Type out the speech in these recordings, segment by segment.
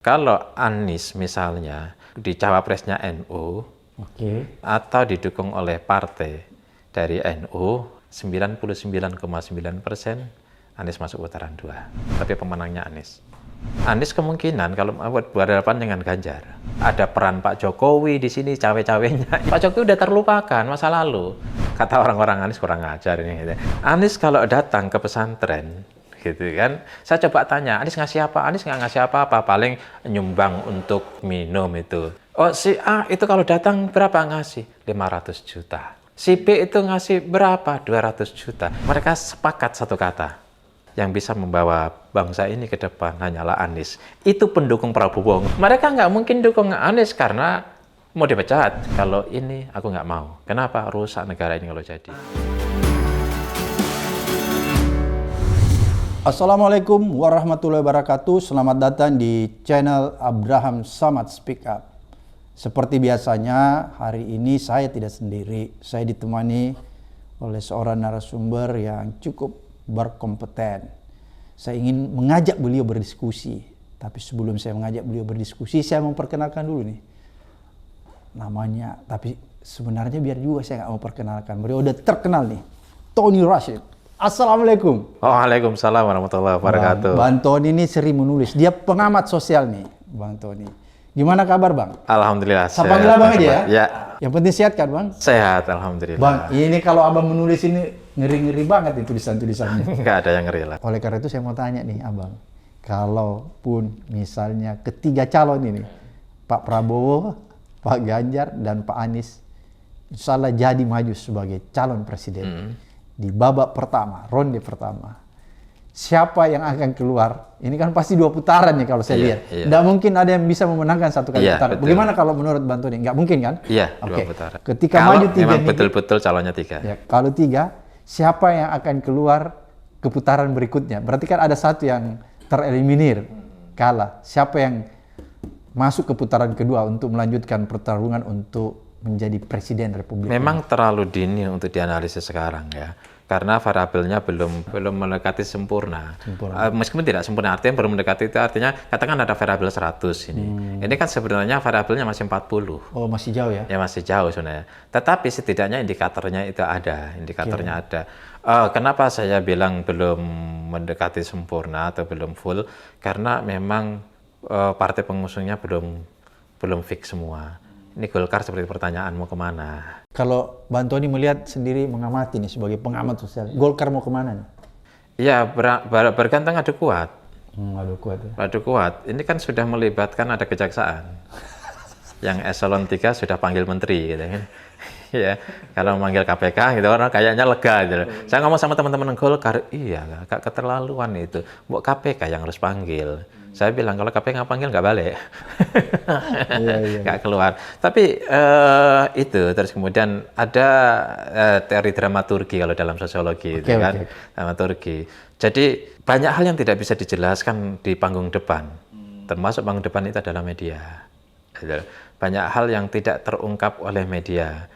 Kalau Anies misalnya di cawapresnya NU, atau didukung oleh partai dari NU, 99,9% Anies masuk putaran 2. Tapi pemenangnya Anies. Anies kemungkinan kalau berhadapan dengan Ganjar, ada peran Pak Jokowi di sini cawe-cawenya. Pak Jokowi udah terlupakan masa lalu. Kata orang-orang Anies kurang ajar ini. Gitu. Anies kalau datang ke pesantren, gitu kan, saya coba tanya, Anies ngasih apa? Anies nggak ngasih apa-apa, paling nyumbang untuk minum itu. Oh, si A itu kalau datang berapa ngasih? 500 juta. Si B itu ngasih berapa? 200 juta. Mereka sepakat satu kata, yang bisa membawa bangsa ini ke depan hanyalah Anies. Itu pendukung Prabowo. Mereka nggak mungkin dukung Anies karena mau dipecat. Kalau ini aku nggak mau. Kenapa? Rusak negara ini kalau jadi. Assalamualaikum warahmatullahi wabarakatuh. Selamat datang di channel Abraham Samad Speak Up. Seperti biasanya, hari ini saya tidak sendiri. Saya ditemani oleh seorang narasumber yang cukup berkompeten. Saya ingin mengajak beliau berdiskusi. Tapi sebelum saya mengajak beliau berdiskusi, saya memperkenalkan dulu nih namanya. Tapi sebenarnya biar juga saya nggak mau perkenalkan. Beliau udah terkenal nih, Tony Rashid. Assalamualaikum. Waalaikumsalam warahmatullahi wabarakatuh. Bang Tony ini sering menulis. Dia pengamat sosial nih, Bang Tony. Gimana kabar, Bang? Alhamdulillah. Saya panggil Abang aja ya? Ya. Yang penting sehat kan, Bang? Sehat, alhamdulillah. Bang, ini kalau Abang menulis ini ngeri-ngeri banget nih tulisan-tulisannya. Nggak ada yang ngeri lah. Oleh karena itu saya mau tanya nih, Abang. Kalaupun misalnya ketiga calon ini, Pak Prabowo, Pak Ganjar, dan Pak Anies, insya Allah jadi maju sebagai calon presiden. Di babak pertama, ronde pertama, siapa yang akan keluar? Ini kan pasti 2 putaran nih kalau saya lihat. Nggak mungkin ada yang bisa memenangkan satu kali putaran. Betul. Bagaimana kalau menurut Bang Tony? Nggak mungkin kan? Iya, Oke. 2 putaran. Ketika kalau maju 3 memang nih, betul-betul calonnya 3. ya, kalau 3, siapa yang akan keluar ke putaran berikutnya? Berarti kan ada satu yang tereliminir, kalah. Siapa yang masuk ke putaran kedua untuk melanjutkan pertarungan untuk menjadi presiden Republik Memang terlalu dini untuk dianalisis sekarang ya. Karena variabelnya belum mendekati sempurna. Meskipun tidak sempurna, artinya belum mendekati itu artinya katakan ada variabel 100 ini. Ini kan sebenarnya variabelnya masih 40. Oh, masih jauh ya? Ya masih jauh sebenarnya. Tetapi setidaknya indikatornya itu ada, indikatornya ada. Kenapa saya bilang belum mendekati sempurna atau belum full? Karena memang partai pengusungnya belum fix semua. Ini Golkar seperti pertanyaan mau kemana? Kalau Bang Tony melihat sendiri mengamati nih sebagai pengamat sosial, Golkar mau kemana nih? Ya bergantung adu kuat. Adu kuat ya. Adu kuat. Ini kan sudah melibatkan ada kejaksaan. Yang eselon 3 sudah panggil menteri gitu kan. Ya, kalau memanggil KPK gitu orang kayaknya lega gitu. Saya ngomong sama teman-teman Golkar, iya agak keterlaluan itu. Buat KPK yang harus panggil. Saya bilang kalau KPK nggak panggil nggak balik. Nggak keluar. Tapi itu terus kemudian ada teori dramaturgi kalau dalam sosiologi itu kan. Dramaturgi. Jadi banyak hal yang tidak bisa dijelaskan di panggung depan. Termasuk panggung depan itu adalah media. Banyak hal yang tidak terungkap oleh media.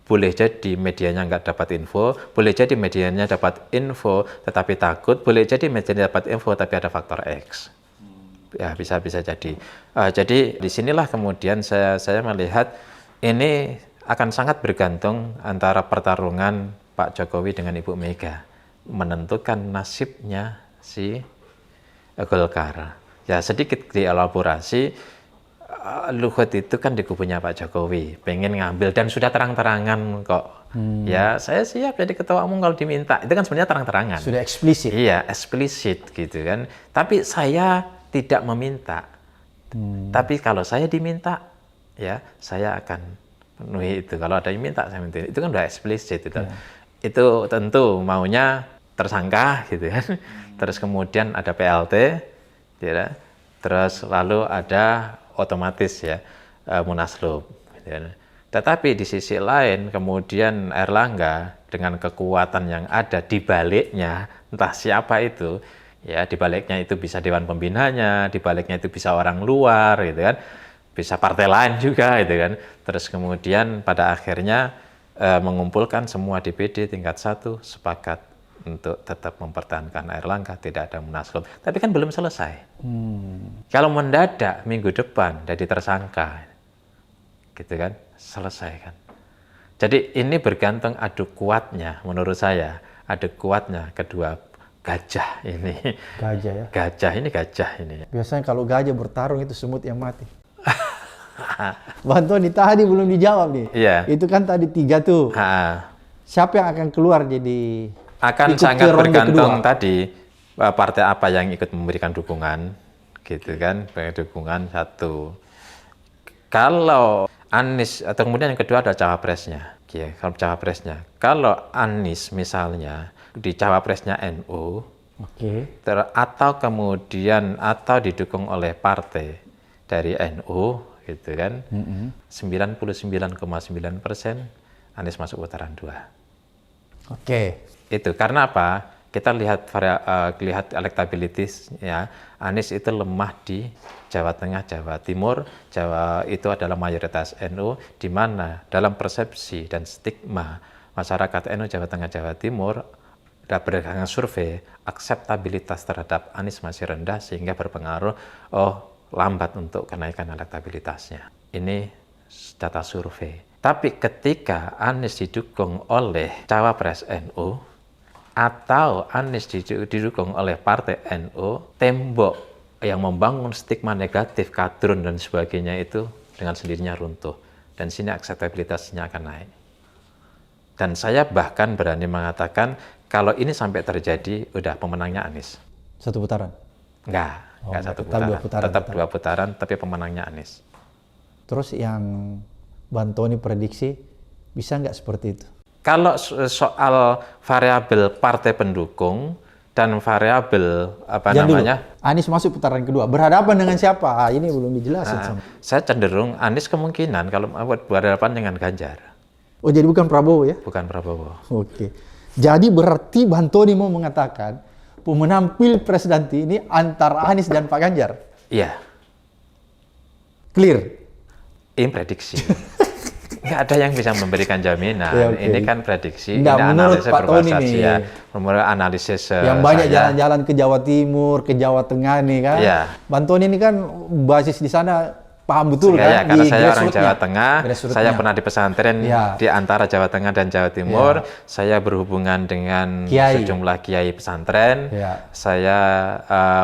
Boleh jadi medianya nggak dapat info, boleh jadi medianya dapat info tetapi takut, boleh jadi medianya dapat info tapi ada faktor X. Ya bisa jadi. Jadi disinilah kemudian saya melihat ini akan sangat bergantung antara pertarungan Pak Jokowi dengan Ibu Mega menentukan nasibnya si Golkar. Ya sedikit dielaborasi. Luhut itu kan di kubunya Pak Jokowi, pengen ngambil dan sudah terang-terangan kok. Ya saya siap jadi ketua umum kalau diminta. Itu kan sebenarnya terang-terangan. Sudah eksplisit. Iya, eksplisit gitu kan. Tapi saya tidak meminta. Tapi kalau saya diminta, ya saya akan penuhi itu. Kalau ada yang minta, saya minta. Itu kan udah eksplisit itu. Itu tentu maunya tersangka gitu kan. Terus kemudian ada PLT, ya. Terus lalu ada otomatis ya munaslup. Tetapi di sisi lain kemudian Erlangga dengan kekuatan yang ada di baliknya, entah siapa itu, ya di baliknya itu bisa dewan pembinanya, di baliknya itu bisa orang luar gitu kan, bisa partai lain juga gitu kan. Terus kemudian pada akhirnya mengumpulkan semua DPD tingkat 1 sepakat untuk tetap mempertahankan Airlangga, tidak ada munaslup. Tapi kan belum selesai. Kalau mendadak minggu depan jadi tersangka, gitu kan, selesai kan. Jadi ini bergantung adu kuatnya, menurut saya, adu kuatnya kedua gajah ini. Gajah ya. Gajah ini. Biasanya kalau gajah bertarung itu semut yang mati. Bang Tony tadi belum dijawab nih. Iya. Itu kan tadi 3 tuh. Siapa yang akan keluar jadi akan ikut sangat ke ronde bergantung kedua? tadi partai apa yang ikut memberikan dukungan, gitu kan, dukungan satu. Kalau Anies, atau kemudian yang kedua adalah cawapresnya. Ya, kalau cawapresnya, kalau Anies misalnya di cawapresnya NU, atau kemudian atau didukung oleh partai dari NU, gitu kan, 99,9% Anies masuk putaran 2. Itu karena apa? Kita lihat lihat elektabilitas ya. Anies itu lemah di Jawa Tengah, Jawa Timur. Jawa itu adalah mayoritas NU, di mana dalam persepsi dan stigma masyarakat NU Jawa Tengah, Jawa Timur, berdasarkan survei, akseptabilitas terhadap Anies masih rendah sehingga berpengaruh lambat untuk kenaikan elektabilitasnya. Ini data survei. Tapi ketika Anies didukung oleh cawapres NU atau Anies didukung oleh partai NU, tembok yang membangun stigma negatif, kadrun dan sebagainya itu dengan sendirinya runtuh. Dan sini akseptabilitasnya akan naik. Dan saya bahkan berani mengatakan kalau ini sampai terjadi, udah pemenangnya Anies. 1 putaran? Enggak 1 putaran. Tetap 2 putaran, tapi pemenangnya Anies. Terus yang Bang Tony prediksi, bisa nggak seperti itu? Kalau soal variabel partai pendukung dan variabel Anies masuk putaran kedua, berhadapan dengan siapa? Ini belum dijelasin. Saya cenderung Anies kemungkinan kalau berhadapan dengan Ganjar. Oh, jadi bukan Prabowo ya? Bukan Prabowo. Jadi berarti Bang Tony mau mengatakan pemenang Pilpres nanti ini antara Anies dan Pak Ganjar? Iya. Clear? Ini prediksi. Nggak ada yang bisa memberikan jaminan. Ini kan prediksi, ini menurut analisis Pak Tony berbasis ya. Menurut analisis yang banyak jalan-jalan ke Jawa Timur, ke Jawa Tengah nih kan. Iya. Bang Tony ini kan basis di sana paham betul kan? Ya, karena saya orang Jawa Tengah, saya pernah di pesantren di antara Jawa Tengah dan Jawa Timur. Saya berhubungan dengan sejumlah kiai pesantren. Saya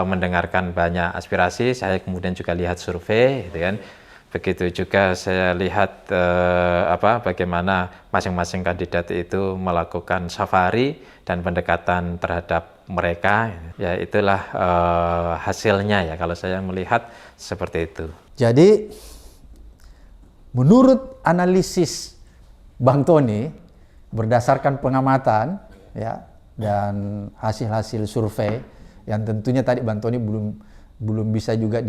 mendengarkan banyak aspirasi. Saya kemudian juga lihat survei, gitu kan. Begitu juga saya lihat bagaimana masing-masing kandidat itu melakukan safari dan pendekatan terhadap mereka. Ya itulah hasilnya ya kalau saya melihat seperti itu. Jadi menurut analisis Bang Tony berdasarkan pengamatan ya dan hasil-hasil survei yang tentunya tadi Bang Tony belum bisa juga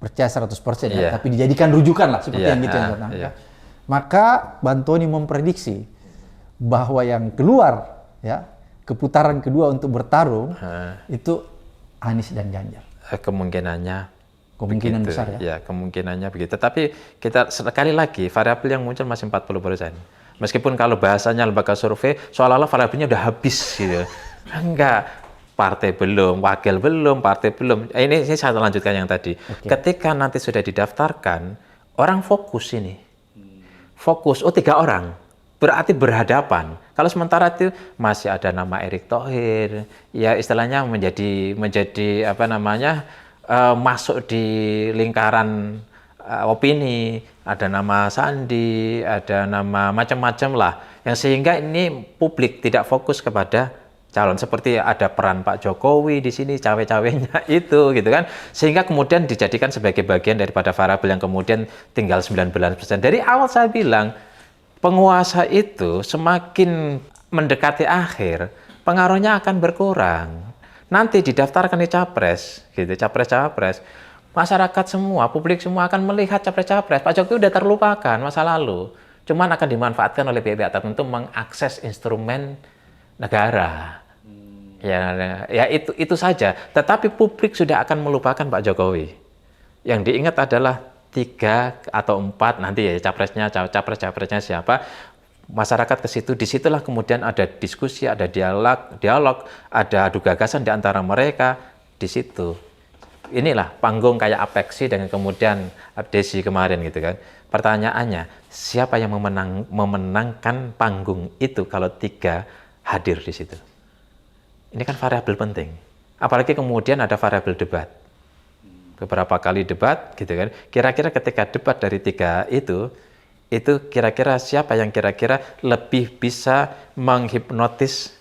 percaya 100% ya, tapi dijadikan rujukan lah seperti yang gitu yang saya Maka Bang Tony memprediksi bahwa yang keluar ya ke putaran kedua untuk bertarung itu Anies dan Ganjar. Kemungkinan besar ya. Ya, kemungkinannya begitu. Tapi kita sekali lagi variabel yang muncul masih 40%. Meskipun kalau bahasanya lembaga survei seolah-olah variabelnya udah habis gitu. Enggak. Partai belum, wakil belum, partai belum. Ini saya lanjutkan yang tadi. Ketika nanti sudah didaftarkan, orang fokus ini. Fokus, 3 orang. Berarti berhadapan. Kalau sementara itu masih ada nama Erick Thohir, ya istilahnya menjadi masuk di lingkaran opini, ada nama Sandi, ada nama macam-macam lah. Yang sehingga ini publik tidak fokus kepada calon, seperti ada peran Pak Jokowi di sini, cawe-cawenya itu gitu kan, sehingga kemudian dijadikan sebagai bagian daripada variabel yang kemudian tinggal 19%. Dari awal saya bilang penguasa itu semakin mendekati akhir pengaruhnya akan berkurang. Nanti didaftarkan di capres gitu, capres-capres, masyarakat semua, publik semua akan melihat capres-capres. Pak Jokowi udah terlupakan masa lalu, cuman akan dimanfaatkan oleh pihak-pihak tertentu mengakses instrumen negara. Ya itu saja. Tetapi publik sudah akan melupakan Pak Jokowi. Yang diingat adalah 3 atau 4 nanti ya capresnya siapa. masyarakat ke situ, disitulah kemudian ada diskusi, ada dialog, ada adu gagasan di antara mereka di situ. Inilah panggung kayak Apexi dengan kemudian Desi kemarin gitu kan. Pertanyaannya, siapa yang memenangkan panggung itu kalau 3 hadir di situ? Ini kan variabel penting. Apalagi kemudian ada variabel debat. Beberapa kali debat gitu kan. Kira-kira ketika debat dari 3 itu kira-kira siapa yang kira-kira lebih bisa menghipnotis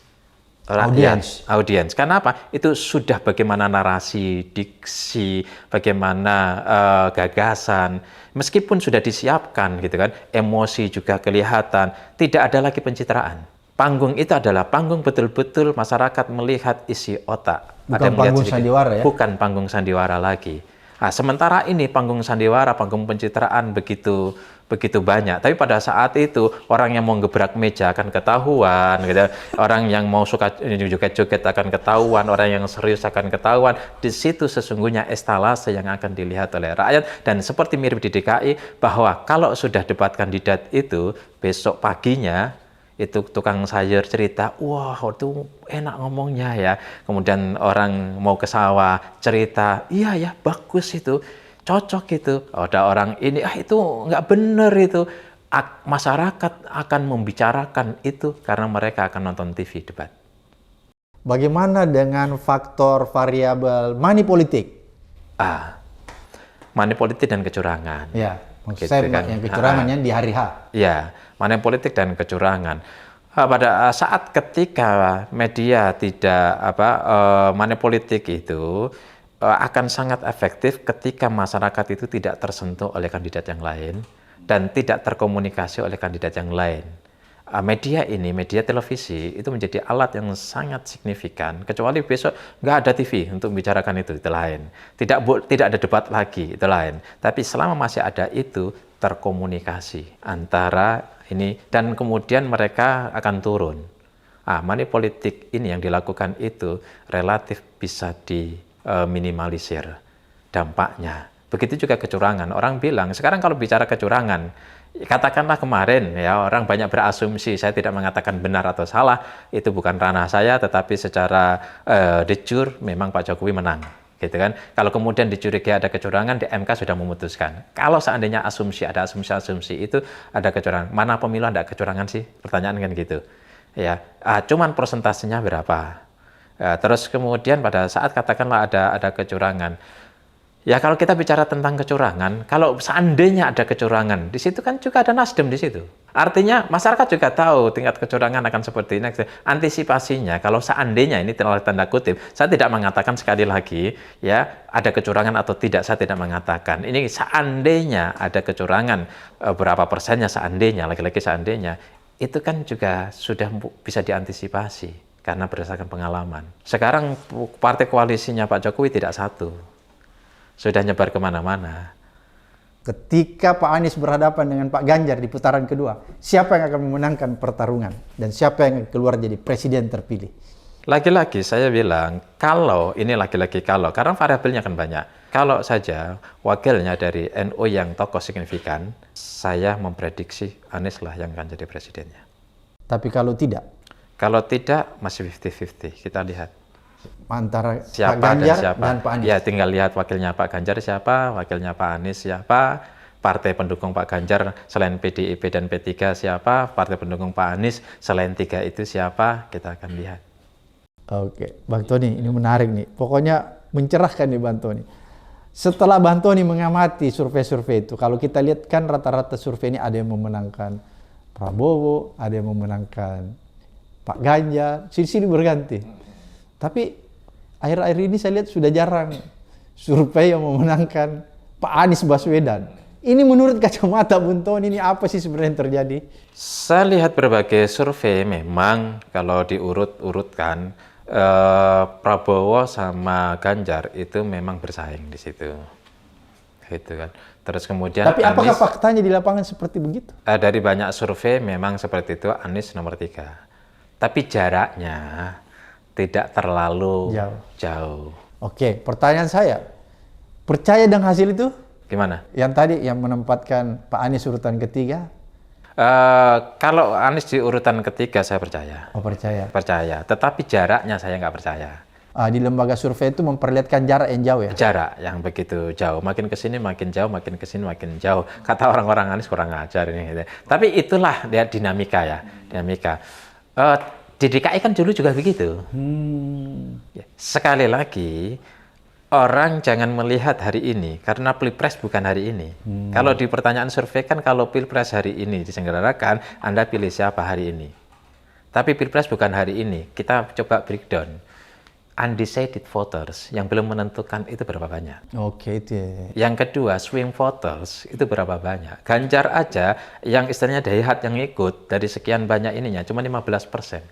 audiens. Karena apa? Itu sudah bagaimana narasi, diksi, bagaimana gagasan, meskipun sudah disiapkan gitu kan, emosi juga kelihatan, tidak ada lagi pencitraan. Panggung itu adalah panggung betul-betul masyarakat melihat isi otak. Bukan panggung sandiwara ya? Bukan panggung sandiwara lagi. Nah, sementara ini panggung sandiwara, panggung pencitraan begitu banyak. Tapi pada saat itu orang yang mau gebrak meja akan ketahuan, gitu. Orang yang mau suka joget-joget akan ketahuan, orang yang serius akan ketahuan. Di situ sesungguhnya estalase yang akan dilihat oleh rakyat. Dan seperti mirip di DKI, bahwa kalau sudah debat kandidat itu, besok paginya itu tukang sayur cerita, wah itu enak ngomongnya ya. Kemudian orang mau ke sawah cerita, iya ya bagus itu, cocok itu. Ada orang ini, itu nggak bener itu. Masyarakat akan membicarakan itu karena mereka akan nonton TV debat. Bagaimana dengan faktor variabel money politik? Money politik dan kecurangan. Ya, maksud Gitu saya kan. yang kecurangannya di hari H. Ya, money politik dan kecurangan. Pada saat ketika media tidak money politik itu akan sangat efektif ketika masyarakat itu tidak tersentuh oleh kandidat yang lain dan tidak terkomunikasi oleh kandidat yang lain. Media televisi itu menjadi alat yang sangat signifikan, kecuali besok nggak ada TV untuk membicarakan itu lain. Tidak ada debat lagi, itu lain. Tapi selama masih ada itu, terkomunikasi antara ini, dan kemudian mereka akan turun. Money politik ini yang dilakukan itu relatif bisa diminimalisir dampaknya. Begitu juga kecurangan. Orang bilang, sekarang kalau bicara kecurangan, katakanlah kemarin ya orang banyak berasumsi, saya tidak mengatakan benar atau salah, itu bukan ranah saya, tetapi secara de jure memang Pak Jokowi menang, gitu kan. Kalau kemudian dicurigai ada kecurangan, di MK sudah memutuskan. Kalau seandainya ada asumsi itu ada kecurangan, mana pemilu ada kecurangan sih? Pertanyaan kan gitu. Ya, cuman persentasenya berapa? Terus kemudian pada saat katakanlah ada kecurangan. Ya kalau kita bicara tentang kecurangan, kalau seandainya ada kecurangan, di situ kan juga ada Nasdem di situ. Artinya masyarakat juga tahu tingkat kecurangan akan seperti ini. Antisipasinya kalau seandainya ini tanda kutip, saya tidak mengatakan sekali lagi ya ada kecurangan atau tidak, saya tidak mengatakan. Ini seandainya ada kecurangan, berapa persennya seandainya, lagi-lagi seandainya, itu kan juga sudah bisa diantisipasi karena berdasarkan pengalaman. Sekarang partai koalisinya Pak Jokowi tidak satu. Sudah nyebar kemana-mana. Ketika Pak Anies berhadapan dengan Pak Ganjar di putaran kedua, siapa yang akan memenangkan pertarungan dan siapa yang akan keluar jadi presiden terpilih? Lagi-lagi saya bilang, karena variabelnya kan banyak. Kalau saja wakilnya dari NU yang tokoh signifikan, saya memprediksi Anies lah yang akan jadi presidennya. Tapi kalau tidak? Kalau tidak, masih 50-50. Kita lihat. Antara Siapa Pak Ganjar dan siapa. dan Pak Anies. Ya, tinggal lihat wakilnya Pak Ganjar siapa, wakilnya Pak Anies siapa, partai pendukung Pak Ganjar selain PDIP dan P3 siapa, partai pendukung Pak Anies selain 3 itu siapa, kita akan lihat. Oke, Bang Tony, ini menarik nih. Pokoknya mencerahkan nih Bang Tony. Setelah Bang Tony mengamati survei-survei itu, kalau kita lihat kan rata-rata survei ini ada yang memenangkan Prabowo, ada yang memenangkan Pak Ganjar, sini-sini berganti. Tapi akhir-akhir ini saya lihat sudah jarang survei yang memenangkan Pak Anies Baswedan. Ini menurut kacamata Bung Tony, ini apa sih sebenarnya yang terjadi? Saya lihat berbagai survei memang kalau diurut-urutkan Prabowo sama Ganjar itu memang bersaing di situ. Gitu kan. Terus kemudian Tapi apakah faktanya di lapangan seperti begitu? Dari banyak survei memang seperti itu, Anies nomor 3. Tapi jaraknya tidak terlalu jauh. Oke, pertanyaan saya, percaya dengan hasil itu? Gimana? Yang tadi yang menempatkan Pak Anies urutan ketiga? Kalau Anies di urutan ketiga saya percaya. Oh, percaya. Percaya, tetapi jaraknya saya nggak percaya. Di lembaga survei itu memperlihatkan jarak yang jauh ya? Jarak yang begitu jauh, makin ke sini makin jauh, makin ke sini makin jauh. Kata orang-orang Anies kurang ajar ini. Gitu. Tapi itulah dia dinamika ya, dinamika. Di DKI kan dulu juga begitu. Sekali lagi, orang jangan melihat hari ini, karena Pilpres bukan hari ini. Kalau di pertanyaan survei kan kalau Pilpres hari ini diselenggarakan, Anda pilih siapa hari ini. Tapi Pilpres bukan hari ini. Kita coba breakdown. Undecided voters yang belum menentukan itu berapa banyak. Oke, itu ya. Yang kedua, swing voters itu berapa banyak. Ganjar aja yang istilahnya daihat yang ikut dari sekian banyak ininya cuma 15%.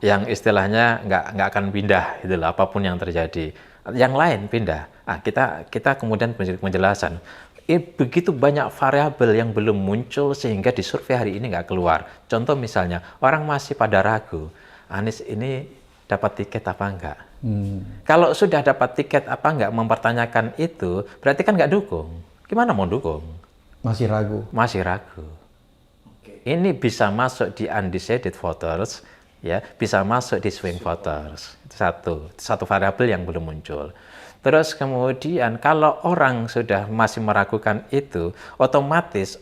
Yang istilahnya nggak akan pindah gitu loh, apapun yang terjadi. Yang lain pindah. Kita kemudian penjelasan. Begitu banyak variabel yang belum muncul sehingga di survei hari ini nggak keluar. Contoh misalnya, orang masih pada ragu, Anies ini dapat tiket apa enggak? Kalau sudah dapat tiket apa enggak, mempertanyakan itu, berarti kan nggak dukung. Gimana mau dukung? Masih ragu. Masih ragu. Ini bisa masuk di undecided voters, ya, bisa masuk di swing voters. Itu satu variabel yang belum muncul. Terus kemudian kalau orang sudah masih meragukan itu, otomatis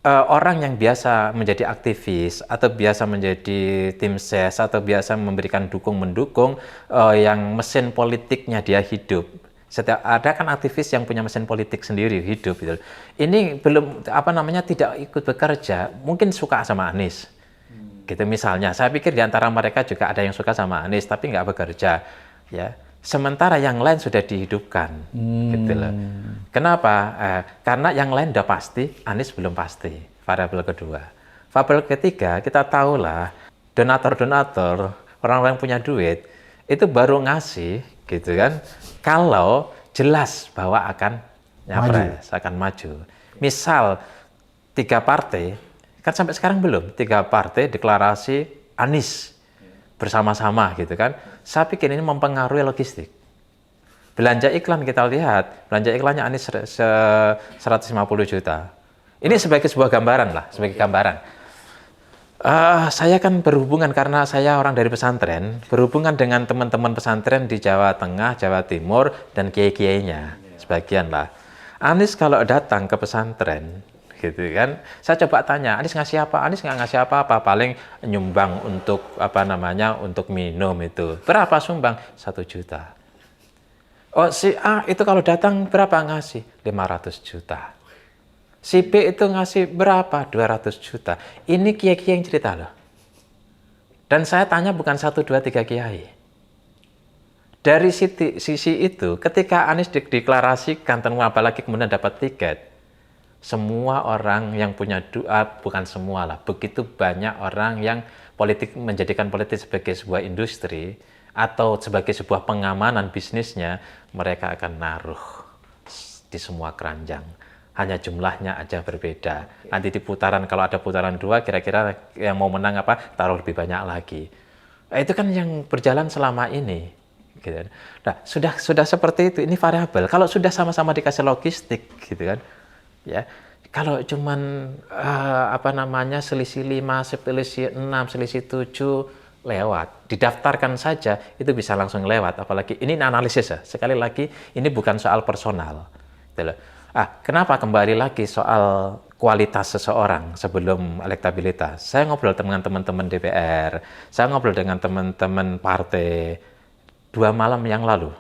orang yang biasa menjadi aktivis atau biasa menjadi tim ses atau biasa memberikan mendukung yang mesin politiknya dia hidup. Setiap ada kan aktivis yang punya mesin politik sendiri hidup gitu. Ini belum tidak ikut bekerja, mungkin suka sama Anies. Gitu misalnya. Saya pikir di antara mereka juga ada yang suka sama Anies tapi nggak bekerja, ya. Sementara yang lain sudah dihidupkan, gitu loh. Kenapa? Karena yang lain udah pasti, Anies belum pasti. Variabel kedua. Variabel ketiga, kita tahulah donatur-donatur, orang-orang yang punya duit, itu baru ngasih, gitu kan, kalau jelas bahwa akan nyapres, akan maju. Misal 3 partai, kan sampai sekarang belum, 3 partai deklarasi Anies bersama-sama gitu kan. Saya pikir ini mempengaruhi logistik. Belanja iklan kita lihat, belanja iklannya Anies 150 juta. Ini sebagai sebuah gambaran lah, sebagai gambaran. Saya kan berhubungan karena saya orang dari pesantren, berhubungan dengan teman-teman pesantren di Jawa Tengah, Jawa Timur, dan kiai-kiainya, sebagian lah. Anies kalau datang ke pesantren, gitu kan, saya coba tanya, Anies ngasih apa? Anies nggak ngasih apa-apa, paling nyumbang untuk untuk minum itu. Berapa sumbang? 1 juta. Oh, si A itu kalau datang berapa ngasih? 500 juta. Si B itu ngasih berapa? 200 juta. Ini kiai-kiai yang cerita loh. Dan saya tanya bukan 1, 2, 3 kiai. Dari sisi itu, ketika Anies dideklarasikan, apalagi kemudian dapat tiket, semua orang yang punya bukan semua lah, begitu banyak orang yang menjadikan politik sebagai sebuah industri atau sebagai sebuah pengamanan bisnisnya, mereka akan naruh di semua keranjang. Hanya jumlahnya aja berbeda. Nanti di putaran, kalau ada putaran 2, kira-kira yang mau menang taruh lebih banyak lagi. Itu kan yang berjalan selama ini. Gitu. Nah, sudah seperti itu, ini variabel. Kalau sudah sama-sama dikasih logistik, gitu kan, ya, kalau cuman selisih 5, selisih 6, selisih 7 lewat, didaftarkan saja itu bisa langsung lewat. Apalagi ini analisis ya. Sekali lagi ini bukan soal personal. Gitu. Kenapa kembali lagi soal kualitas seseorang sebelum elektabilitas? Saya ngobrol dengan teman-teman DPR, saya ngobrol dengan teman-teman partai 2 malam yang lalu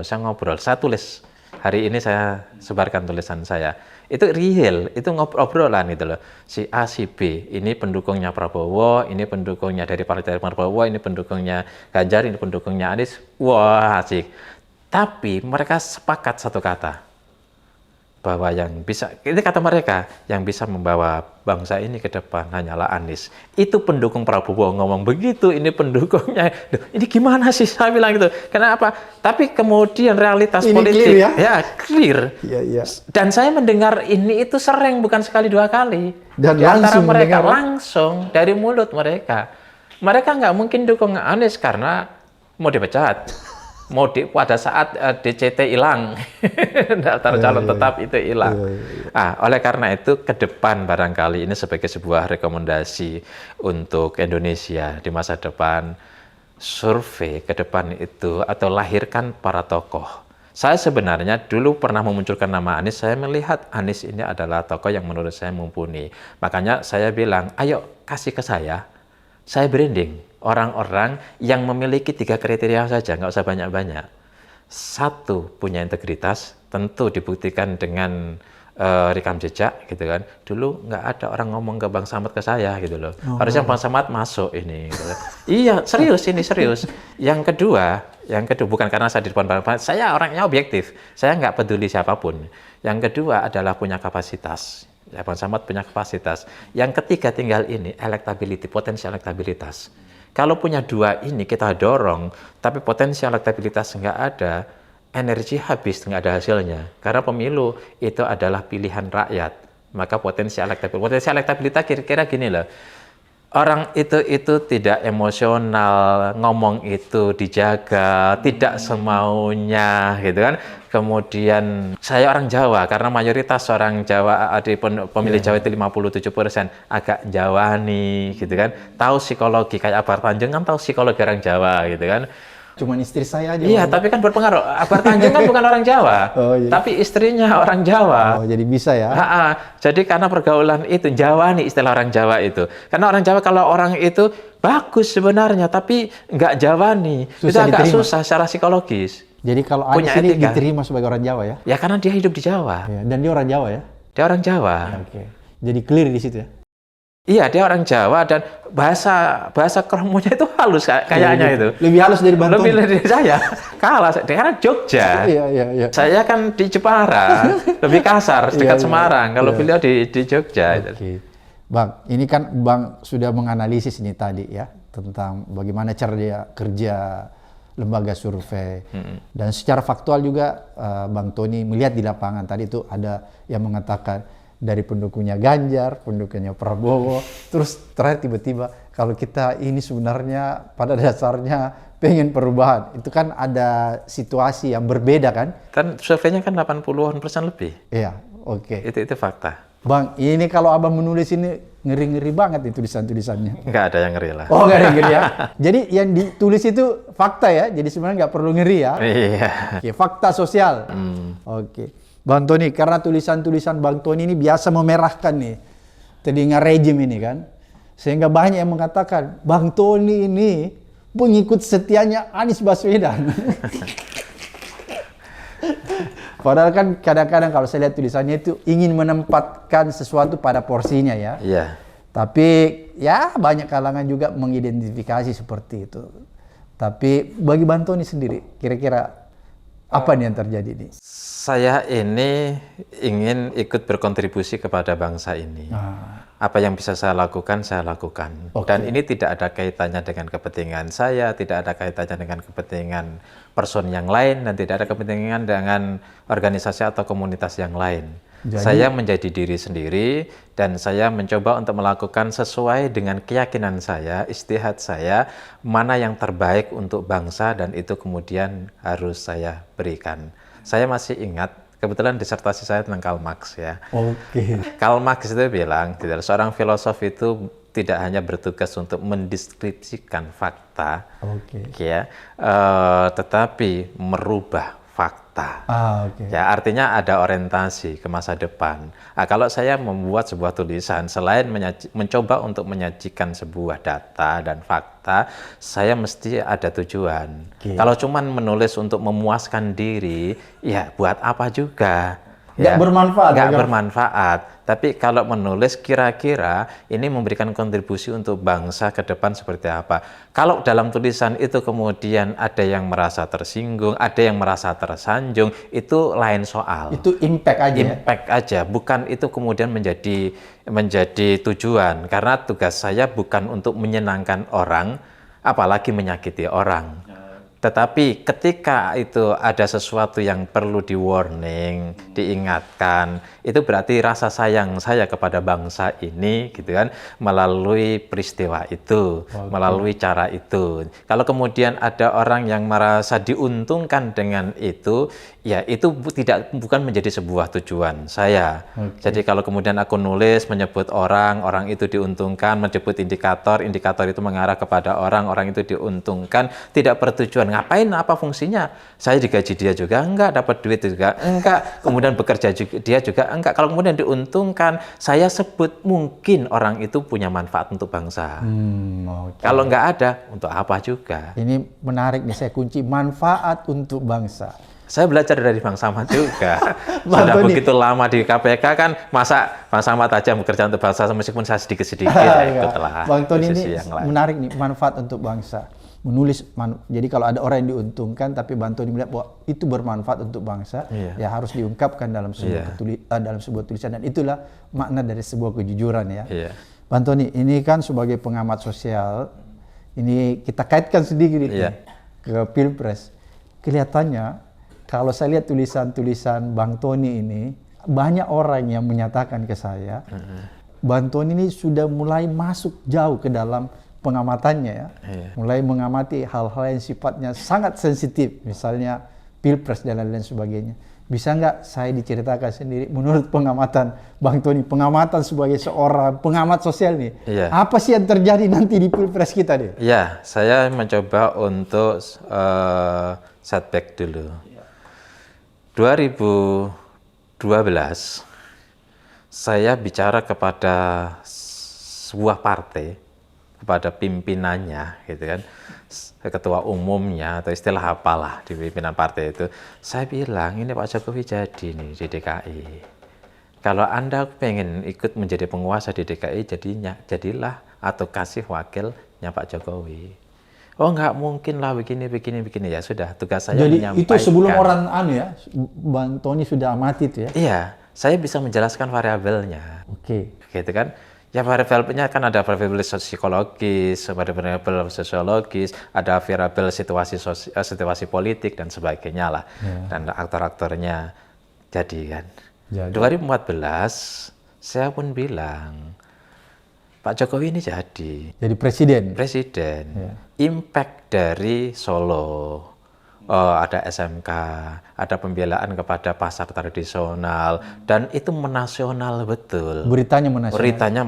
saya ngobrol, saya tulis. Hari ini saya sebarkan tulisan saya. Itu real, itu obrolan gitu loh. Si A, si B, ini pendukungnya Prabowo, ini pendukungnya dari partai Prabowo, ini pendukungnya Ganjar, ini pendukungnya Anies. Wah, asik. Tapi mereka sepakat satu kata, bahwa yang bisa, ini kata mereka, yang bisa membawa bangsa ini ke depan hanyalah Anies. Itu pendukung Prabowo ngomong begitu, ini pendukungnya. Ini gimana sih, saya bilang gitu. Kenapa? Tapi kemudian realitas ini politik, clear ya? Clear. Iya. Dan saya mendengar ini itu sering, bukan sekali 2 kali. Dan di antara langsung mereka, mendengar. langsung dari mulut mereka. Mereka nggak mungkin dukung Anies karena mau dipecat. Pada saat DCT hilang, daftar calon tetap itu hilang. Oleh karena itu ke depan barangkali ini sebagai sebuah rekomendasi untuk Indonesia di masa depan, survei ke depan itu atau lahirkan para tokoh. Saya sebenarnya dulu pernah memunculkan nama Anies, saya melihat Anies ini adalah tokoh yang menurut saya mumpuni. Makanya saya bilang, ayo kasih ke saya branding orang-orang yang memiliki 3 kriteria saja, nggak usah banyak-banyak. 1, punya integritas, tentu dibuktikan dengan rekam jejak gitu kan. Dulu nggak ada orang ngomong ke Bang Samad ke saya gitu loh. Harusnya Bang Samad masuk ini gitu. Iya, serius ini serius. Yang kedua bukan karena saya di depan Bang Samad, saya orangnya objektif. Saya nggak peduli siapapun. Yang kedua adalah punya kapasitas. Ya, Bang Samad punya kapasitas. Yang ketiga tinggal ini elektability, potensi elektabilitas. Kalau punya 2 ini kita dorong, tapi potensi elektabilitas nggak ada, energi habis, nggak ada hasilnya. Karena pemilu itu adalah pilihan rakyat. Maka potensi elektabilitas kira-kira gini loh. Orang itu tidak emosional, ngomong itu dijaga, tidak semaunya gitu kan. Kemudian saya orang Jawa, karena mayoritas orang Jawa di pemilih Jawa itu 57%, agak Jawani gitu kan. Tahu psikologi, kayak Abar Tanjung kan tahu psikologi orang Jawa gitu kan. Cuman istri saya aja. Iya, tapi kan berpengaruh. Abar Tanjung kan bukan orang Jawa, tapi istrinya orang Jawa. Oh, jadi bisa ya? Jadi karena pergaulan itu, Jawa nih istilah orang Jawa itu. Karena orang Jawa kalau orang itu bagus sebenarnya, tapi nggak Jawa nih. Itu agak susah secara psikologis. Jadi kalau Anies ini diterima sebagai orang Jawa ya? Ya karena dia hidup di Jawa. Ya, dan dia orang Jawa ya? Dia orang Jawa. Oke. Jadi clear di situ ya? Iya, dia orang Jawa dan bahasa kromonya itu halus kayaknya itu. Lebih halus dari Bang Tony. Lebih dari saya. Kalah karena Jogja. Iya. Saya kan di Jepara, lebih kasar dekat Semarang. Kalau beliau di Jogja. Oke. Bang, ini kan Bang sudah menganalisis ini tadi ya tentang bagaimana cara dia kerja lembaga survei. Dan secara faktual juga Bang Tony melihat di lapangan tadi itu ada yang mengatakan dari pendukungnya Ganjar, pendukungnya Prabowo, terus terakhir tiba-tiba kalau kita ini sebenarnya pada dasarnya pengen perubahan, itu kan ada situasi yang berbeda kan? Kan surveinya kan 80% lebih. Iya, oke. Itu fakta. Bang, ini kalau Abang menulis ini ngeri-ngeri banget nih tulisan-tulisannya. Nggak ada yang ngeri lah. Oh, nggak ada yang ngeri ya? Jadi yang ditulis itu fakta ya? Jadi sebenarnya nggak perlu ngeri ya? Iya. Oke, fakta sosial. Oke. Bang Tony, karena tulisan-tulisan Bang Tony ini biasa memerahkan nih telinga rejim ini kan. Sehingga banyak yang mengatakan, Bang Tony ini pengikut setianya Anies Baswedan. Padahal kan kadang-kadang kalau saya lihat tulisannya itu ingin menempatkan sesuatu pada porsinya ya. Iya. Tapi ya banyak kalangan juga mengidentifikasi seperti itu. Tapi bagi Bang Tony sendiri, kira-kira apa nih yang terjadi nih? Saya ini ingin ikut berkontribusi kepada bangsa ini. Apa yang bisa saya lakukan, saya lakukan. Dan ini tidak ada kaitannya dengan kepentingan saya, tidak ada kaitannya dengan kepentingan person yang lain, dan tidak ada kepentingan dengan organisasi atau komunitas yang lain. Saya menjadi diri sendiri, dan saya mencoba untuk melakukan sesuai dengan keyakinan saya, ijtihad saya, mana yang terbaik untuk bangsa, dan itu kemudian harus saya berikan. Saya masih ingat, kebetulan disertasi saya tentang Karl Marx ya. Karl Marx itu bilang, seorang filosof itu tidak hanya bertugas untuk mendeskripsikan fakta, ya, tetapi merubah fakta. Ya, artinya ada orientasi ke masa depan. Kalau saya membuat sebuah tulisan, selain mencoba untuk menyajikan sebuah data dan fakta, saya mesti ada tujuan. Kalau cuman menulis untuk memuaskan diri, ya buat apa juga? Nggak bermanfaat. Nggak bermanfaat. Tapi kalau menulis kira-kira ini memberikan kontribusi untuk bangsa ke depan seperti apa. Kalau dalam tulisan itu kemudian ada yang merasa tersinggung, ada yang merasa tersanjung, itu lain soal. Itu impact aja. Impact aja, bukan itu kemudian menjadi tujuan. Karena tugas saya bukan untuk menyenangkan orang, apalagi menyakiti orang. Tetapi ketika itu ada sesuatu yang perlu di warning, diingatkan, itu berarti rasa sayang saya kepada bangsa ini gitu kan, melalui peristiwa itu, melalui cara itu. Kalau kemudian ada orang yang merasa diuntungkan dengan itu, ya itu bukan menjadi sebuah tujuan saya. Jadi kalau kemudian aku nulis menyebut orang itu diuntungkan, menyebut indikator itu mengarah kepada orang itu diuntungkan, tidak bertujuan. Ngapain, apa fungsinya? Saya digaji dia juga enggak, dapat duit juga enggak, kemudian bekerja juga, dia juga enggak. Kalau kemudian diuntungkan, saya sebut mungkin orang itu punya manfaat untuk bangsa. Kalau enggak ada, untuk apa juga? Ini menarik nih, saya kunci manfaat untuk bangsa. Saya belajar dari Bang Samad juga. Bang Sudah Tony. begitu lama di KPK kan, masa Bang Samad aja bekerja untuk bangsa, meskipun saya sedikit-sedikit ya ikutlah. Bang Tony di sisi ini yang lain. menarik nih, manfaat untuk bangsa. Menulis, jadi kalau ada orang yang diuntungkan, tapi Bang Tony melihat bahwa itu bermanfaat untuk bangsa, ya harus diungkapkan dalam sebuah, dalam sebuah tulisan. Dan itulah makna dari sebuah kejujuran ya. Bang Tony, ini kan sebagai pengamat sosial, ini kita kaitkan sedikit nih ke Pilpres. Kelihatannya, kalau saya lihat tulisan-tulisan Bang Tony ini, banyak orang yang menyatakan ke saya, Bang Tony ini sudah mulai masuk jauh ke dalam pengamatannya ya, mulai mengamati hal-hal yang sifatnya sangat sensitif, misalnya Pilpres dan lain-lain sebagainya. Bisa nggak saya diceritakan sendiri, menurut pengamatan Bang Tony, pengamatan sebagai seorang pengamat sosial nih, apa sih yang terjadi nanti di Pilpres kita deh? Ya, saya mencoba untuk setback dulu. 2012 saya bicara kepada sebuah partai, kepada pimpinannya gitu kan, ketua umumnya atau istilah apalah di pimpinan partai itu, saya bilang ini Pak Jokowi jadi nih di DKI. Kalau Anda pengen ikut menjadi penguasa di DKI, jadilah atau kasih wakilnya Pak Jokowi. Oh nggak mungkin lah begini. Ya sudah, tugas saya jadi menyampaikan. itu sebelum orang Bang Tony sudah amati itu ya? Iya, saya bisa menjelaskan variabelnya. Gitu kan? Ya variabelnya kan ada variabel psikologis, variabel sosiologis, ada variabel situasi politik dan sebagainya lah. Dan aktor-aktornya jadi kan. 2014 saya pun bilang Pak Jokowi ini jadi presiden. Impact dari Solo, ada SMK, ada pembelaan kepada pasar tradisional, dan itu menasional betul. Beritanya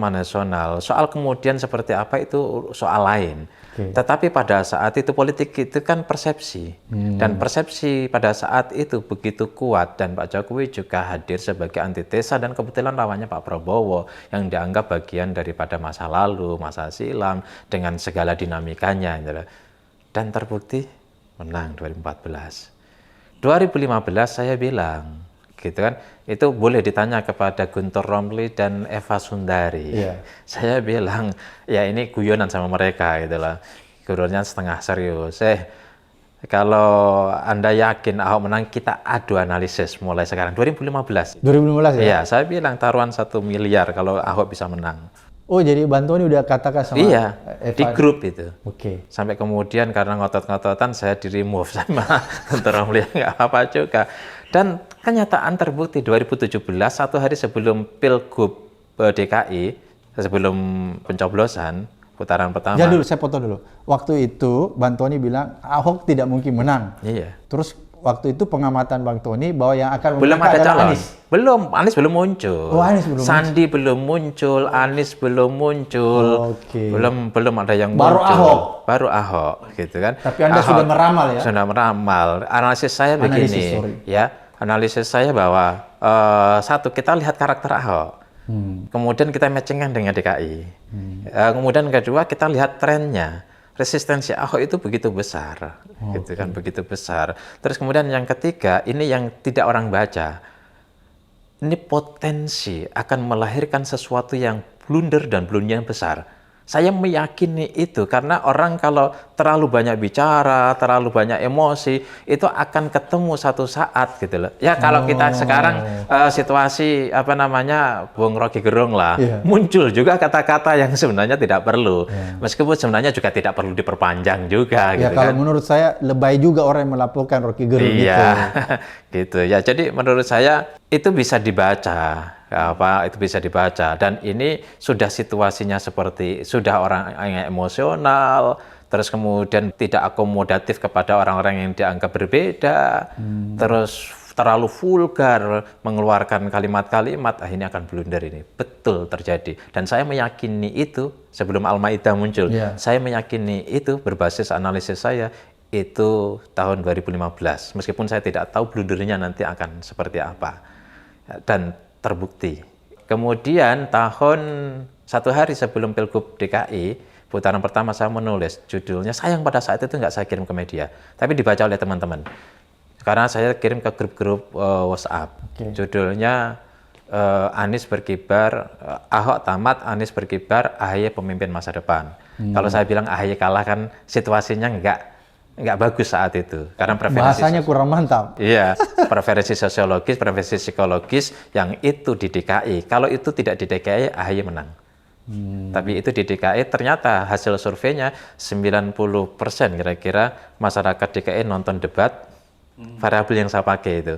menasional. Soal kemudian seperti apa itu soal lain. Tetapi pada saat itu politik itu kan persepsi, dan persepsi pada saat itu begitu kuat, dan Pak Jokowi juga hadir sebagai antitesa, dan kebetulan lawannya Pak Prabowo yang dianggap bagian daripada masa lalu, masa silam dengan segala dinamikanya, dan terbukti menang 2014. 2015 saya bilang, gitu kan, itu boleh ditanya kepada Guntur Romli dan Eva Sundari. Saya bilang, ya ini guyonan sama mereka gitu lah, guyonannya setengah serius. Kalau Anda yakin Ahok menang, kita adu analisis mulai sekarang. 2015 ya? Iya, saya bilang taruhan 1 miliar kalau Ahok bisa menang. Oh, jadi Bang Tony udah katakan sama Eva di grup itu. Sampai kemudian karena ngotot-ngototan saya di-remove sama Guntur Romli, nggak apa-apa juga. Dan kenyataan terbukti 2017, 1 hari sebelum Pilgub DKI, sebelum pencoblosan putaran pertama. Jadi dulu, saya potong dulu. Waktu itu Bang Tony bilang Ahok tidak mungkin menang. Terus waktu itu pengamatan Bang Tony bahwa yang akan belum ada calon. Anies. Anies belum muncul. Sandi belum muncul, Anies belum muncul. Belum ada yang muncul. Baru Ahok, gitu kan. Tapi Anda sudah meramal ya? Sudah meramal. Analisis saya begini, analisis saya bahwa satu, kita lihat karakter Ahok. Kemudian kita matchingkan dengan DKI. Kemudian kedua, kita lihat trennya. Resistensi Ahok itu begitu besar, gitu kan, begitu besar. Terus kemudian yang ketiga, ini yang tidak orang baca. Ini potensi akan melahirkan sesuatu yang blunder dan blundernya besar. Saya meyakini itu karena orang kalau terlalu banyak bicara, terlalu banyak emosi, itu akan ketemu satu saat gitu loh. Ya kalau kita sekarang situasi apa namanya Bung Rocky Gerung lah, muncul juga kata-kata yang sebenarnya tidak perlu. Meskipun sebenarnya juga tidak perlu diperpanjang juga Ya gitu kalau kan. menurut saya lebay juga orang yang melaporkan Rocky Gerung gitu. Iya, gitu ya. Jadi menurut saya itu bisa dibaca, itu bisa dibaca. Dan ini sudah situasinya seperti sudah orang yang emosional, terus kemudian tidak akomodatif kepada orang-orang yang dianggap berbeda, terus terlalu vulgar mengeluarkan kalimat-kalimat, ini akan blunder ini. Betul terjadi. Dan saya meyakini itu sebelum Al-Maidah muncul. Saya meyakini itu berbasis analisis saya itu tahun 2015. Meskipun saya tidak tahu blundernya nanti akan seperti apa. Dan terbukti. Kemudian satu hari sebelum Pilgub DKI, putaran pertama saya menulis judulnya, sayang pada saat itu nggak saya kirim ke media, tapi dibaca oleh teman-teman. Karena saya kirim ke grup-grup WhatsApp. Judulnya Anies berkibar, Ahok tamat, Anies berkibar, AHY pemimpin masa depan. Kalau saya bilang AHY kalah kan situasinya nggak bagus saat itu karena bahasanya kurang mantap. Iya, preferensi sosiologis, preferensi psikologis yang itu di DKI. Kalau itu tidak di DKI, AHY menang. Tapi itu di DKI ternyata hasil surveinya 90% kira-kira masyarakat DKI nonton debat, variabel yang saya pakai itu.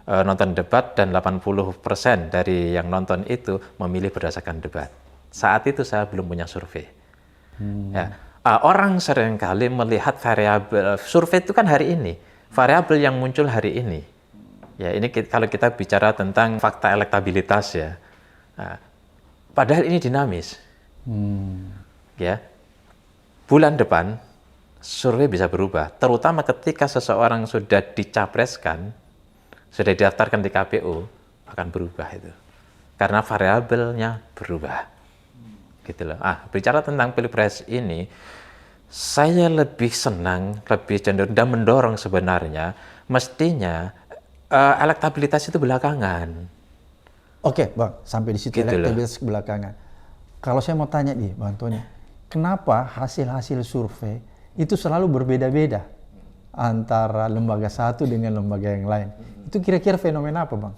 Nonton debat dan 80% dari yang nonton itu memilih berdasarkan debat. Saat itu saya belum punya survei. Ya. Orang seringkali melihat variabel survei itu kan hari ini, variabel yang muncul hari ini. Ya, ini kalau kita bicara tentang fakta elektabilitas ya. Padahal ini dinamis. Ya. Bulan depan survei bisa berubah, terutama ketika seseorang sudah dicapreskan, sudah didaftarkan di KPU, akan berubah itu. Karena variabelnya berubah. Gitu loh. Bicara tentang Pilpres ini, saya lebih senang, lebih cenderung dan mendorong sebenarnya mestinya elektabilitas itu belakangan. Oke, Bang, sampai di situ Gitu elektabilitas belakangan. Kalau saya mau tanya nih, Bang Tony, kenapa hasil-hasil survei itu selalu berbeda-beda antara lembaga satu dengan lembaga yang lain? Itu kira-kira fenomena apa, Bang?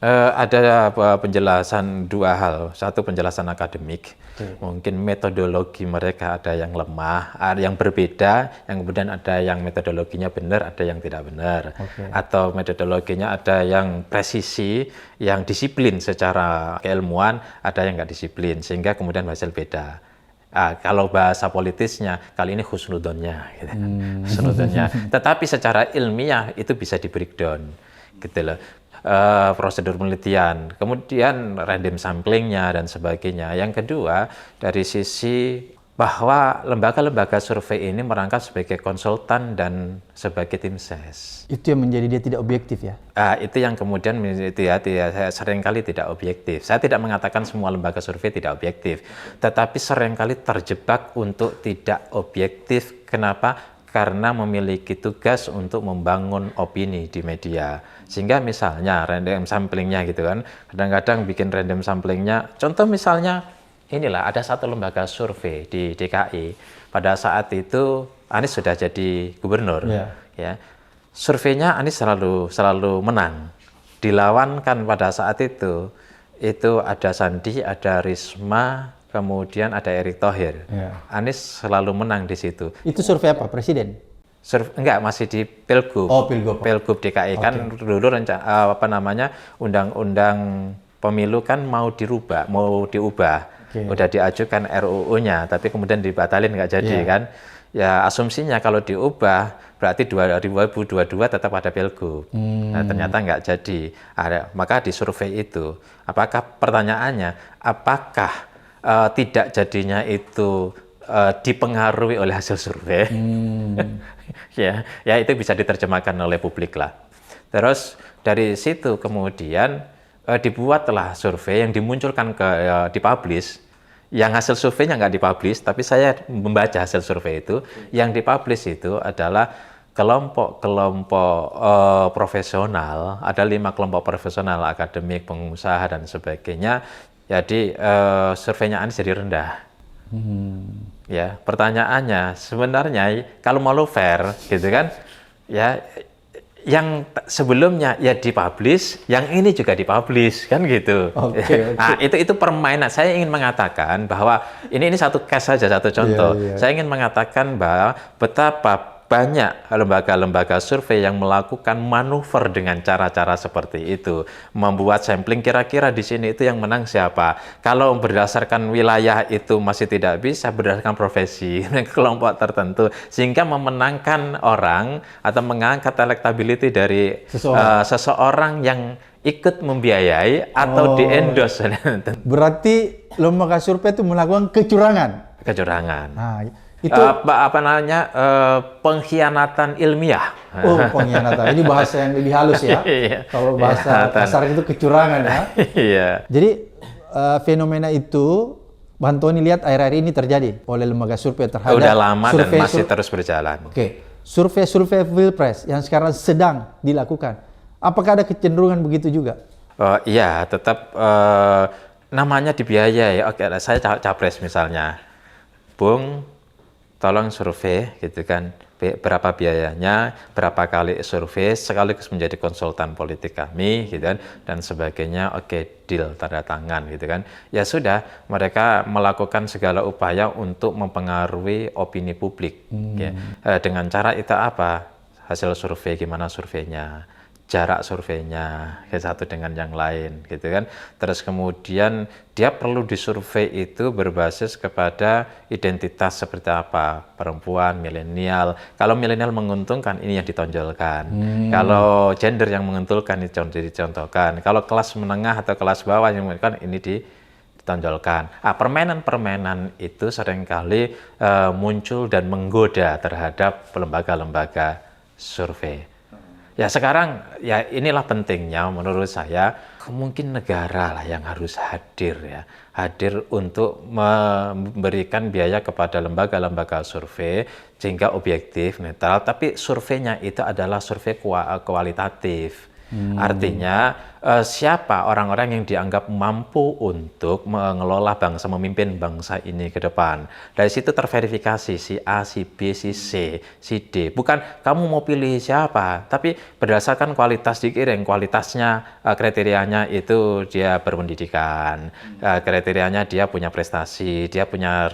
Ada penjelasan dua hal. Satu penjelasan akademik, mungkin metodologi mereka ada yang lemah, ada yang berbeda, yang kemudian ada yang metodologinya benar, ada yang tidak benar. Atau metodologinya ada yang presisi, yang disiplin secara keilmuan, ada yang nggak disiplin, sehingga kemudian hasil beda. Kalau bahasa politisnya, kali ini husnudonnya. Gitu. Husnudonnya. Tetapi secara ilmiah itu bisa di breakdown. Gitu loh. Prosedur penelitian, kemudian random samplingnya dan sebagainya. Yang kedua, dari sisi bahwa lembaga-lembaga survei ini merangkap sebagai konsultan dan sebagai tim ses. Itu yang menjadi dia tidak objektif ya? Itu yang kemudian seringkali tidak objektif. Saya tidak mengatakan semua lembaga survei tidak objektif, tetapi seringkali terjebak untuk tidak objektif. Kenapa? Karena memiliki tugas untuk membangun opini di media. Sehingga misalnya random samplingnya gitu kan, kadang-kadang bikin random samplingnya, contoh misalnya inilah ada satu lembaga survei di DKI, pada saat itu Anies sudah jadi gubernur, ya. Surveinya Anies selalu menang, dilawankan pada saat itu ada Sandi, ada Risma, kemudian ada Erick Thohir. Anies selalu menang di situ. Itu survei apa? Presiden? Enggak, masih di Pilgub. Oh, Pilgub. Pilgub DKI kan dulu undang-undang pemilu kan mau diubah. Udah diajukan RUU-nya, tapi kemudian dibatalin nggak jadi kan. Ya asumsinya kalau diubah berarti 2022 tetap ada Pilgub. Nah, ternyata nggak jadi. Maka di survei itu, pertanyaannya, apakah tidak jadinya itu dipengaruhi oleh hasil survei? ya itu bisa diterjemahkan oleh publik lah. Terus dari situ kemudian dibuatlah survei yang dimunculkan dipublish. Yang hasil surveinya nggak dipublish, tapi saya membaca hasil survei itu. Yang dipublish itu adalah kelompok-kelompok profesional, ada 5 kelompok profesional, akademik, pengusaha dan sebagainya. Jadi surveinya Anies jadi rendah. Ya, pertanyaannya sebenarnya kalau mau fair gitu kan, ya yang sebelumnya ya dipublish, yang ini juga dipublish kan gitu. Oke. Nah, itu permainan. Saya ingin mengatakan bahwa ini satu case saja, satu contoh. Iya. Saya ingin mengatakan bahwa betapa banyak lembaga-lembaga survei yang melakukan manuver dengan cara-cara seperti itu, membuat sampling kira-kira di sini itu yang menang siapa. Kalau berdasarkan wilayah itu masih tidak bisa, berdasarkan profesi kelompok tertentu, sehingga memenangkan orang atau mengangkat elektability dari seseorang yang ikut membiayai atau di-endorse. Berarti lembaga survei itu melakukan kecurangan. Kecurangan. Nah, itu pengkhianatan ilmiah. oh, pengkhianatan. Ini bahasa yang lebih halus ya. Iya. Kalau bahasa kasar itu kecurangan ya. Iya. Jadi fenomena itu Bang Tony lihat akhir-akhir ini terjadi oleh lembaga survei terhadap Udah lama dan survei masih terus berjalan. Oke. Survei Pilpres yang sekarang sedang dilakukan. Apakah ada kecenderungan begitu juga? Iya, tetap namanya dibiayai. Oke, saya capres misalnya. Bung, tolong survei gitu kan, berapa biayanya, berapa kali survei, sekaligus menjadi konsultan politik kami gitu kan, dan sebagainya. Oke, deal, tanda tangan gitu kan. Ya sudah, mereka melakukan segala upaya untuk mempengaruhi opini publik ya. Dengan cara itu apa? Hasil survei, gimana surveinya, jarak surveinya satu dengan yang lain gitu kan. Terus kemudian dia perlu disurvei itu berbasis kepada identitas seperti apa, perempuan, milenial. Kalau milenial menguntungkan, ini yang ditonjolkan. Kalau gender yang menguntungkan, itu dicontohkan. Kalau kelas menengah atau kelas bawah yang menguntungkan, ini ditonjolkan. Permainan-permainan itu seringkali muncul dan menggoda terhadap lembaga-lembaga survei. Ya sekarang, ya inilah pentingnya menurut saya, mungkin negara lah yang harus hadir ya. Hadir untuk memberikan biaya kepada lembaga-lembaga survei, sehingga objektif, netral, tapi surveinya itu adalah survei kualitatif. Artinya siapa orang-orang yang dianggap mampu untuk mengelola bangsa, memimpin bangsa ini ke depan. Dari situ terverifikasi si A, si B, si C, si D. Bukan kamu mau pilih siapa, tapi berdasarkan kualitas dikirim. Kualitasnya, kriterianya itu dia berpendidikan, kriterianya dia punya prestasi, dia punya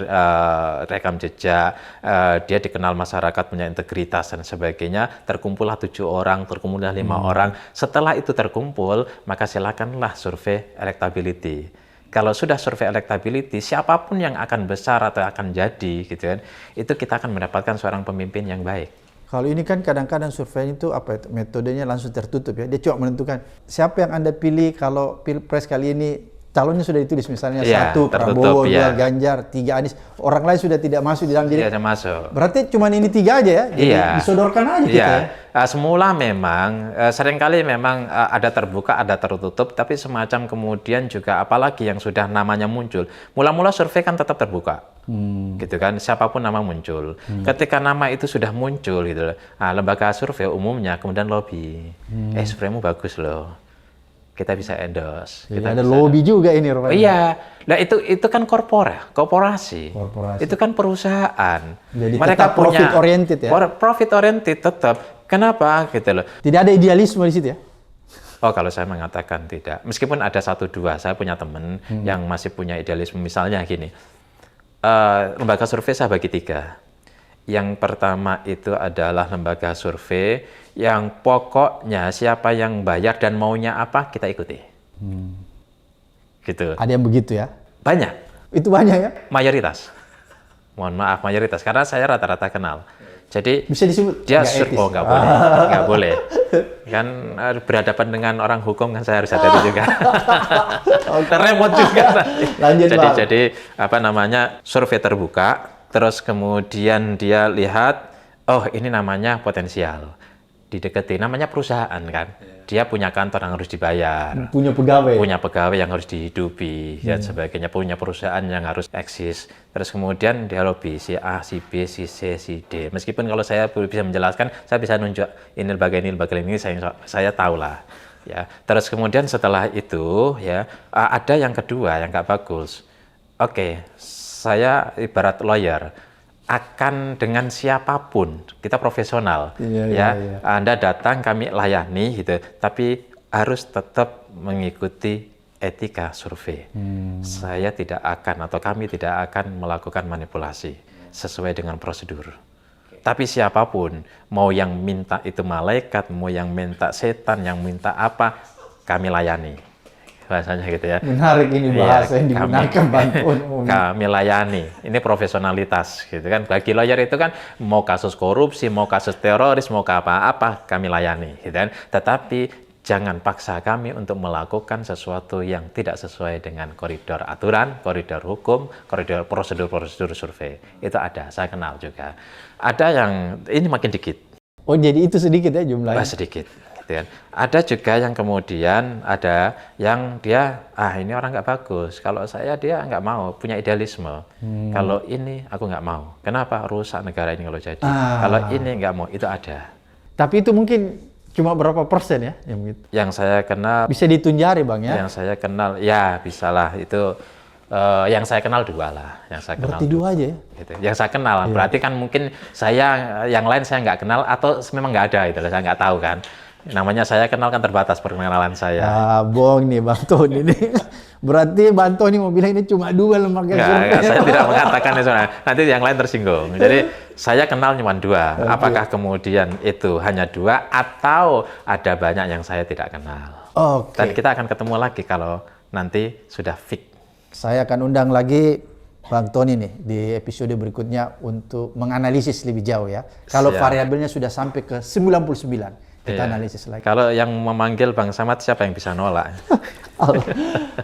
rekam jejak, dia dikenal masyarakat, punya integritas dan sebagainya. Terkumpullah 7 orang, terkumpullah 5 orang. Setelah itu terkumpul, maka silakanlah survei elektability. Kalau sudah survei elektability, siapapun yang akan besar atau akan jadi, gitu kan, itu kita akan mendapatkan seorang pemimpin yang baik. Kalau ini kan kadang-kadang survei itu metodenya langsung tertutup ya. Dia cuma menentukan siapa yang Anda pilih kalau Pilpres kali ini. Calonnya sudah ditulis misalnya Ya, 1 tertutup, Prabowo, 2 ya. Ganjar, 3 Anies. Orang lain sudah tidak masuk di dalam. Jadi Tidak masuk. berarti cuma ini 3 aja ya. Jadi Iya. disodorkan aja gitu ya. Semula memang seringkali memang ada terbuka, ada tertutup, tapi semacam kemudian juga apalagi yang sudah namanya muncul. Mula-mula survei kan tetap terbuka. Gitu kan, siapapun nama muncul. Ketika nama itu sudah muncul gitu loh. Nah, lembaga survei umumnya kemudian lobby. Surveimu bagus loh. Kita bisa endorse. Jadi Kita ada bisa lobby juga ini rupanya. Iya, nah itu kan korporasi. Itu kan perusahaan. Jadi tetap profit oriented ya. Profit oriented tetap. Kenapa gitu loh? Tidak ada idealisme di situ ya. Oh, kalau saya mengatakan tidak. Meskipun ada 1-2, saya punya teman yang masih punya idealisme. Misalnya gini, lembaga survei saya bagi 3. Yang pertama itu adalah lembaga survei yang pokoknya siapa yang bayar dan maunya apa kita ikuti. Gitu. Ada yang begitu ya. Banyak. Itu banyak ya. Mayoritas. Mohon maaf, mayoritas. Karena saya rata-rata kenal. Jadi Bisa disebut dia nggak etis. nggak boleh, nggak boleh. Kan berhadapan dengan orang hukum kan saya harus hati-hati juga. Repot juga. Lanjut, Bang. Jadi apa namanya, survei terbuka, terus kemudian dia lihat, oh ini namanya potensial, didekati, namanya perusahaan kan. Dia punya kantor yang harus dibayar. Punya pegawai. Punya pegawai yang harus dihidupi dan sebagainya, punya perusahaan yang harus eksis. Terus kemudian dia lobby si A, si B, si C, si D. Meskipun kalau saya bisa menjelaskan, saya bisa nunjuk ini lembaga ini, saya tahu lah. Ya. Terus kemudian setelah itu ya ada yang kedua yang nggak bagus. Oke, saya ibarat lawyer, akan dengan siapapun, kita profesional, ya. Anda datang kami layani gitu, tapi harus tetap mengikuti etika survei. Saya tidak akan atau kami tidak akan melakukan manipulasi sesuai dengan prosedur. Tapi siapapun, mau yang minta itu malaikat, mau yang minta setan, yang minta apa, kami layani. Bahasanya gitu ya. Menarik ini bahasa yang digunakan bantuan umum. Kami layani. Ini profesionalitas gitu kan. Bagi lawyer itu kan mau kasus korupsi, mau kasus teroris, mau ke apa-apa kami layani gitu kan. Tetapi jangan paksa kami untuk melakukan sesuatu yang tidak sesuai dengan koridor aturan, koridor hukum, koridor prosedur-prosedur survei. Itu ada, saya kenal juga. Ada yang ini makin dikit. Oh, jadi itu sedikit ya jumlahnya? Sedikit. Gitu kan. Ada juga yang kemudian ada yang dia, ini orang nggak bagus. Kalau saya dia nggak mau, punya idealisme. Kalau ini aku nggak mau. Kenapa? Rusak negara ini kalau jadi. Kalau ini nggak mau, itu ada. Tapi itu mungkin cuma berapa persen ya yang begitu? Yang saya kenal bisa ditunjari Bang ya? Yang saya kenal ya bisalah itu yang saya kenal 2 lah. Yang saya kenal. Berarti 2 aja ya? Gitu. Yang saya kenal. Berarti kan mungkin saya yang lain saya nggak kenal atau memang nggak ada itu. Saya nggak tahu kan. Namanya saya kenal kan terbatas perkenalan saya. Bohong nih Bang Tony ini. Berarti Bang Tony mau bilang ini cuma 2 lembaga survei. Saya tidak mengatakan itu. Nanti yang lain tersinggung. Jadi saya kenal cuma 2. Apakah kemudian itu hanya 2 atau ada banyak yang saya tidak kenal? Dan kita akan ketemu lagi kalau nanti sudah fix. Saya akan undang lagi Bang Tony nih di episode berikutnya untuk menganalisis lebih jauh ya. Kalau variabelnya sudah sampai ke 99. Kita analisis lagi. Kalau yang memanggil Bang Samad siapa yang bisa nolak?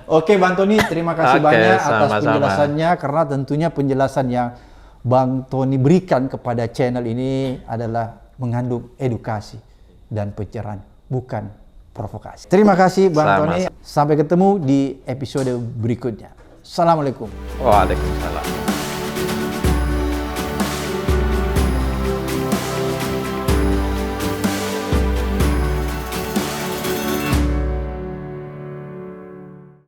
Oke Bang Tony, terima kasih banyak atas penjelasannya, karena tentunya penjelasan yang Bang Tony berikan kepada channel ini adalah mengandung edukasi dan pencerahan, bukan provokasi. Terima kasih Bang Tony. Sampai ketemu di episode berikutnya. Assalamualaikum. Waalaikumsalam.